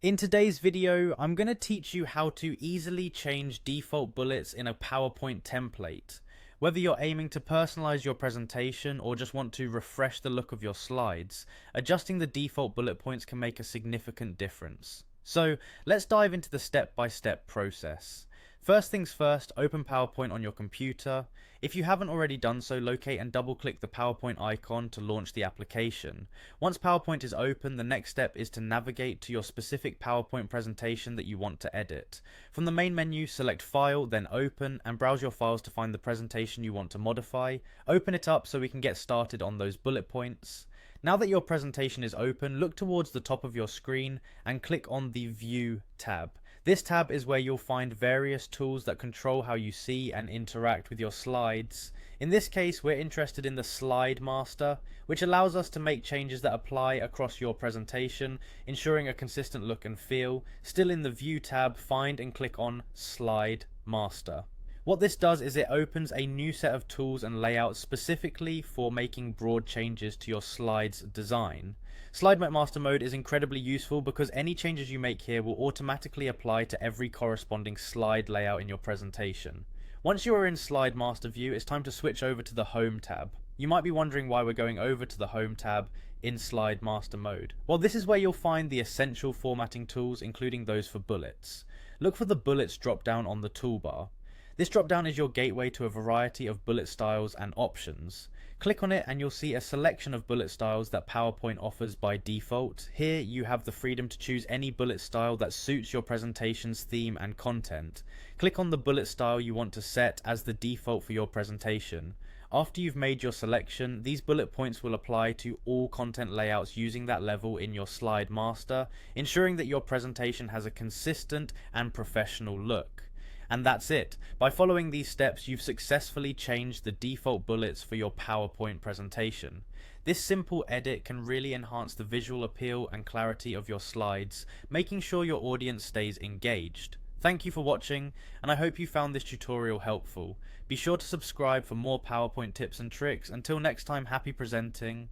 In today's video, I'm going to teach you how to easily change default bullets in a PowerPoint template. Whether you're aiming to personalize your presentation or just want to refresh the look of your slides, adjusting the default bullet points can make a significant difference. So let's dive into the step-by-step process. First things first, open PowerPoint on your computer. If you haven't already done so, locate and double-click the PowerPoint icon to launch the application. Once PowerPoint is open, the next step is to navigate to your specific PowerPoint presentation that you want to edit. From the main menu, select File, then Open, and browse your files to find the presentation you want to modify. Open it up so we can get started on those bullet points. Now that your presentation is open, look towards the top of your screen and click on the View tab. This tab is where you'll find various tools that control how you see and interact with your slides. In this case, we're interested in the Slide Master, which allows us to make changes that apply across your presentation, ensuring a consistent look and feel. Still in the View tab, find and click on Slide Master. What this does is it opens a new set of tools and layouts specifically for making broad changes to your slides design. Slide Master mode is incredibly useful because any changes you make here will automatically apply to every corresponding slide layout in your presentation. Once you are in Slide Master view, it's time to switch over to the Home tab. You might be wondering why we're going over to the Home tab in Slide Master mode. Well, this is where you'll find the essential formatting tools, including those for bullets. Look for the Bullets drop down on the toolbar. This drop down is your gateway to a variety of bullet styles and options. Click on it and you'll see a selection of bullet styles that PowerPoint offers by default. Here you have the freedom to choose any bullet style that suits your presentation's theme and content. Click on the bullet style you want to set as the default for your presentation. After you've made your selection, these bullet points will apply to all content layouts using that level in your Slide Master, ensuring that your presentation has a consistent and professional look. And that's it. By following these steps, you've successfully changed the default bullets for your PowerPoint presentation. This simple edit can really enhance the visual appeal and clarity of your slides, making sure your audience stays engaged. Thank you for watching, and I hope you found this tutorial helpful. Be sure to subscribe for more PowerPoint tips and tricks. Until next time, happy presenting.